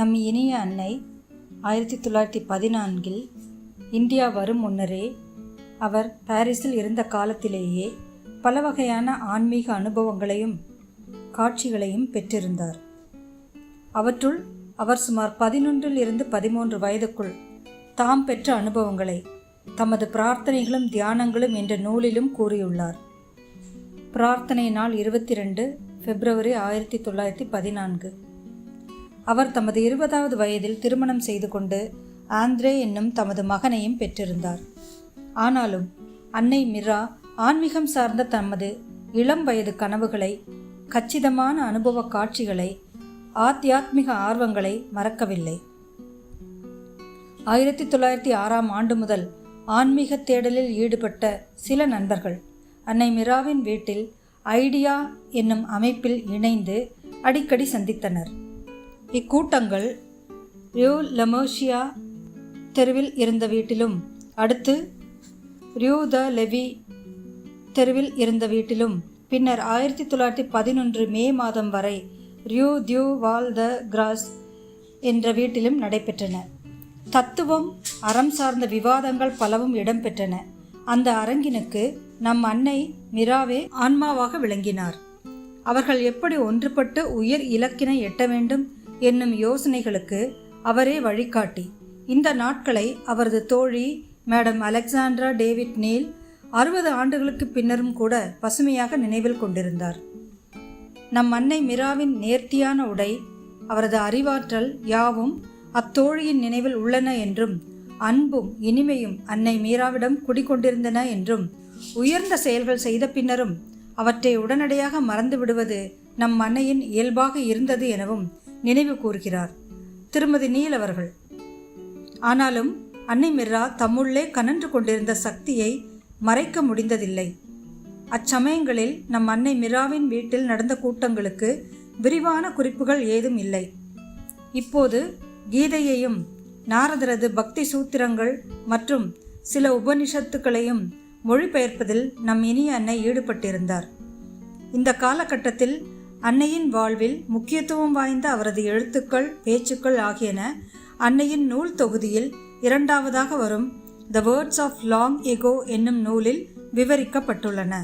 நம் இனிய அன்னை 1914 இந்தியா வரும் முன்னரே அவர் பாரிஸில் இருந்த காலத்திலேயே பல வகையான ஆன்மீக அனுபவங்களையும் காட்சிகளையும் பெற்றிருந்தார். அவற்றுள் அவர் சுமார் 11 to 13 வயதுக்குள் தாம் பெற்ற அனுபவங்களை தமது பிரார்த்தனைகளும் தியானங்களும் என்ற நூலிலும் கூறியுள்ளார். பிரார்த்தனை நாள் 22 பிப்ரவரி 1914. அவர் தமது 20வது வயதில் திருமணம் செய்து கொண்டு ஆந்திரே என்னும் தமது மகனையும் பெற்றிருந்தார். ஆனாலும் அன்னை மிரா ஆன்மீகம் சார்ந்த தமது இளம் வயது கனவுகளை, கச்சிதமான அனுபவ காட்சிகளை, ஆத்தியாத்மிக ஆர்வங்களை மறக்கவில்லை. 1906ஆம் ஆண்டு முதல் ஆன்மீக தேடலில் ஈடுபட்ட சில நண்பர்கள் அன்னை மிராவின் வீட்டில் ஐடியா என்னும் அமைப்பில் இணைந்து அடிக்கடி சந்தித்தனர். இக்கூட்டங்கள் ரியூ லெமோஷியா தெருவில் இருந்த வீட்டிலும், அடுத்து ரியூ த லெவி தெருவில் இருந்த வீட்டிலும், பின்னர் 1911 மே மாதம் வரை ரியூ தியூ வால் த கிராஸ் என்ற வீட்டிலும் நடைபெற்றன. தத்துவம், அறம் சார்ந்த விவாதங்கள் பலவும் இடம்பெற்றன. அந்த அரங்கினுக்கு நம் அன்னை மிராவே ஆன்மாவாக விளங்கினார். அவர்கள் எப்படி ஒன்றுபட்டு உயர் இலக்கினை எட்ட வேண்டும் என்னும் யோசனைகளுக்கு அவரே வழிகாட்டி. இந்த நாட்களை அவரது தோழி மேடம் அலெக்சாண்ட்ரா டேவிட் நீல் 60 ஆண்டுகளுக்கு பின்னரும் கூட பசுமையாக நினைவில் கொண்டிருந்தார். நம் அன்னை மிராவின் நேர்த்தியான உடை, அவரது அறிவாற்றல் யாவும் அத்தோழியின் நினைவில் உள்ளன என்றும், அன்பும் இனிமையும் அன்னை மீராவிடம் குடிக்கொண்டிருந்தன என்றும், உயர்ந்த செயல்கள் செய்த பின்னரும் அவற்றை உடனடியாக மறந்து விடுவது நம் அன்னையின் இயல்பாக இருந்தது எனவும் நினைவு கூறுகிறார் திருமதி நீல் அவர்கள். ஆனாலும் அன்னை மிரா தம்முள்ளே கனன்று கொண்டிருந்த சக்தியை மறைக்க முடிந்ததில்லை. அச்சமயங்களில் நம் அன்னை மிராவின் வீட்டில் நடந்த கூட்டங்களுக்கு விரிவான குறிப்புகள் ஏதும் இல்லை. இப்போது கீதையையும், நாரதரது பக்தி சூத்திரங்கள் மற்றும் சில உபனிஷத்துக்களையும் மொழிபெயர்ப்பதில் நம் இனிய அன்னை ஈடுபட்டிருந்தார். இந்த காலகட்டத்தில் அன்னையின் வாழ்வில் முக்கியத்துவம் வாய்ந்த அவரது எழுத்துக்கள், பேச்சுக்கள் ஆகியன அன்னையின் நூல் தொகுதியில் 2வதாக வரும் the words of long echo என்னும் நூலில் விவரிக்கப்பட்டுள்ளன.